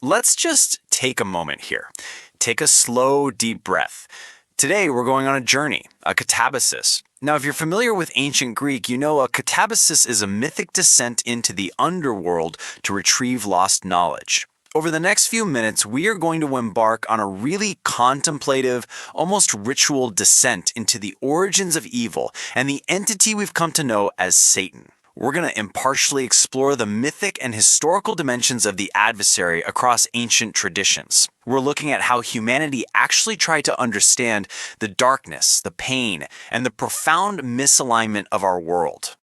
let's just take a moment here. Take a slow, deep breath. Today, we're going on a journey, a catabasis. Now, if you're familiar with ancient Greek, you know a catabasis is a mythic descent into the underworld to retrieve lost knowledge. Over the next few minutes, we are going to embark on a really contemplative, almost ritual descent into the origins of evil and the entity we've come to know as Satan. We're going to impartially explore the mythic and historical dimensions of the adversary across ancient traditions. We're looking at how humanity actually tried to understand the darkness, the pain, and the profound misalignment of our world.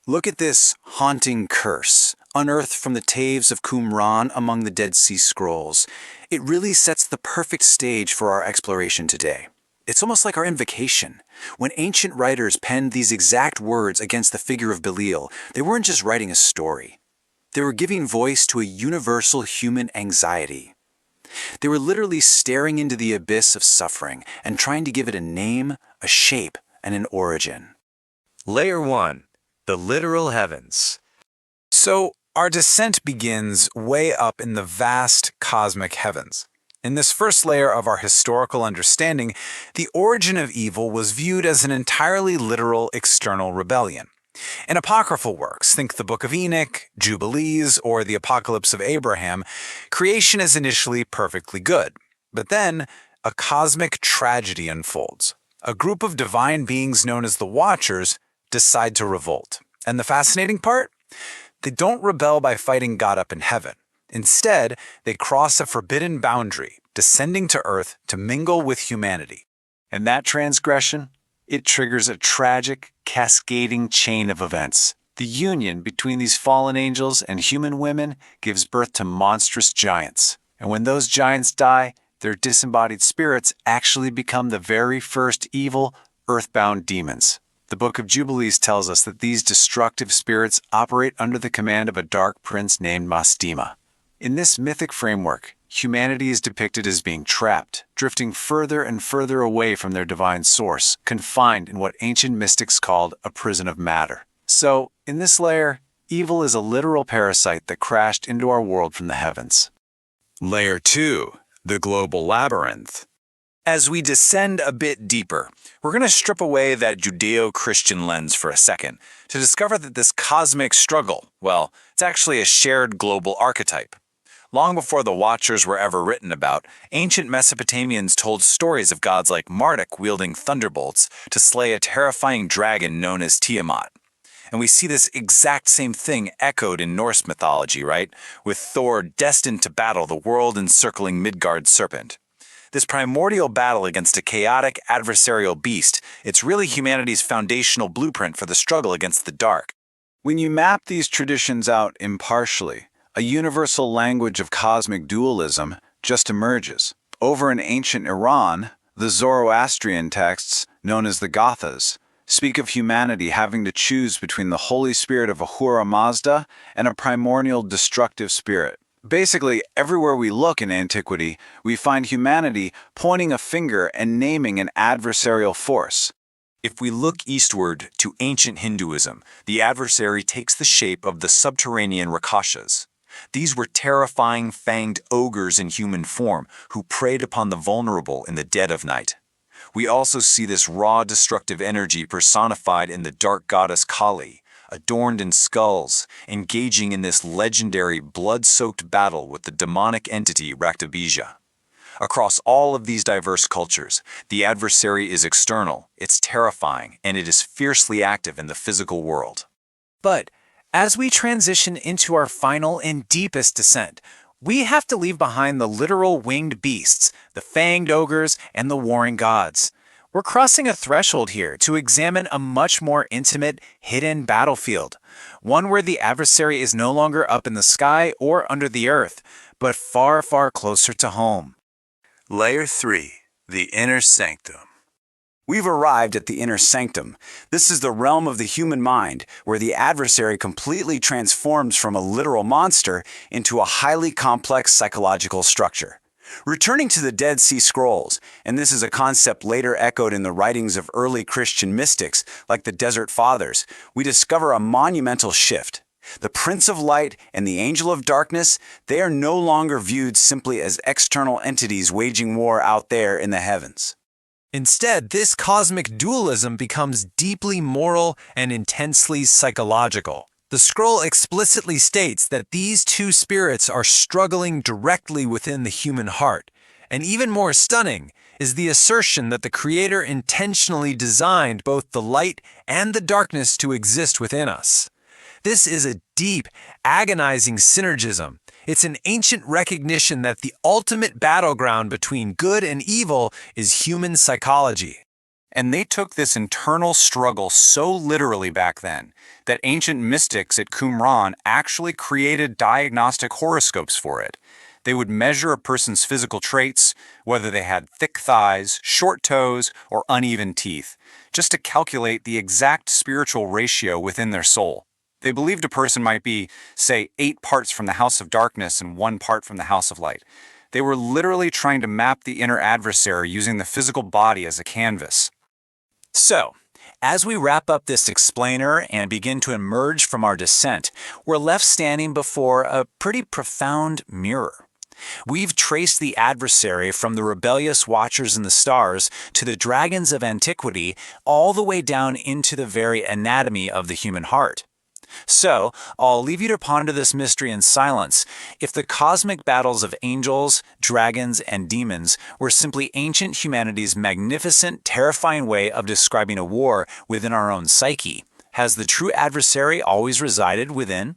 Look at this haunting curse, unearthed from the caves of Qumran among the Dead Sea Scrolls. It really sets the perfect stage for our exploration today. It's almost like our invocation. When ancient writers penned these exact words against the figure of Belial, they weren't just writing a story. They were giving voice to a universal human anxiety. They were literally staring into the abyss of suffering and trying to give it a name, a shape, and an origin. Layer 1. The literal heavens. So, our descent begins way up in the vast cosmic heavens. In this first layer of our historical understanding, the origin of evil was viewed as an entirely literal external rebellion. In apocryphal works, think the Book of Enoch, Jubilees, or the Apocalypse of Abraham, creation is initially perfectly good. But then, a cosmic tragedy unfolds. A group of divine beings known as the Watchers decide to revolt. And the fascinating part? They don't rebel by fighting God up in heaven. Instead, they cross a forbidden boundary, descending to earth to mingle with humanity. And that transgression, it triggers a tragic, cascading chain of events. The union between these fallen angels and human women gives birth to monstrous giants. And when those giants die, their disembodied spirits actually become the very first evil, earthbound demons. The Book of Jubilees tells us that these destructive spirits operate under the command of a dark prince named Mastema. In this mythic framework, humanity is depicted as being trapped, drifting further and further away from their divine source, confined in what ancient mystics called a prison of matter. So, in this layer, evil is a literal parasite that crashed into our world from the heavens. Layer 2. The global labyrinth. As we descend a bit deeper, we're going to strip away that Judeo-Christian lens for a second to discover that this cosmic struggle, well, it's actually a shared global archetype. Long before the Watchers were ever written about, ancient Mesopotamians told stories of gods like Marduk wielding thunderbolts to slay a terrifying dragon known as Tiamat. And we see this exact same thing echoed in Norse mythology, right? With Thor destined to battle the world-encircling Midgard serpent. This primordial battle against a chaotic adversarial beast, it's really humanity's foundational blueprint for the struggle against the dark. When you map these traditions out impartially, a universal language of cosmic dualism just emerges. Over in ancient Iran, the Zoroastrian texts, known as the Gathas, speak of humanity having to choose between the Holy Spirit of Ahura Mazda and a primordial destructive spirit. Basically, everywhere we look in antiquity, we find humanity pointing a finger and naming an adversarial force. If we look eastward to ancient Hinduism, the adversary takes the shape of the subterranean Rakshas. These were terrifying fanged ogres in human form who preyed upon the vulnerable in the dead of night. We also see this raw destructive energy personified in the dark goddess Kali, adorned in skulls, engaging in this legendary blood-soaked battle with the demonic entity Raktabija. Across all of these diverse cultures, the adversary is external, it's terrifying, and it is fiercely active in the physical world. But as we transition into our final and deepest descent, we have to leave behind the literal winged beasts, the fanged ogres, and the warring gods. We're crossing a threshold here to examine a much more intimate, hidden battlefield, one where the adversary is no longer up in the sky or under the earth, but far, far closer to home. Layer 3. The Inner Sanctum. We've arrived at the inner sanctum. This is the realm of the human mind, where the adversary completely transforms from a literal monster into a highly complex psychological structure. Returning to the Dead Sea Scrolls, and this is a concept later echoed in the writings of early Christian mystics like the Desert Fathers, we discover a monumental shift. The Prince of Light and the Angel of Darkness, they are no longer viewed simply as external entities waging war out there in the heavens. Instead, this cosmic dualism becomes deeply moral and intensely psychological. The scroll explicitly states that these two spirits are struggling directly within the human heart, and even more stunning is the assertion that the Creator intentionally designed both the light and the darkness to exist within us. This is a deep, agonizing synergism. It's an ancient recognition that the ultimate battleground between good and evil is human psychology. And they took this internal struggle so literally back then that ancient mystics at Qumran actually created diagnostic horoscopes for it. They would measure a person's physical traits, whether they had thick thighs, short toes, or uneven teeth, just to calculate the exact spiritual ratio within their soul. They believed a person might be, say, 8 parts from the house of darkness and 1 part from the house of light. They were literally trying to map the inner adversary using the physical body as a canvas. So, as we wrap up this explainer and begin to emerge from our descent, we're left standing before a pretty profound mirror. We've traced the adversary from the rebellious watchers in the stars to the dragons of antiquity, all the way down into the very anatomy of the human heart. So, I'll leave you to ponder this mystery in silence. If the cosmic battles of angels, dragons, and demons were simply ancient humanity's magnificent, terrifying way of describing a war within our own psyche, has the true adversary always resided within?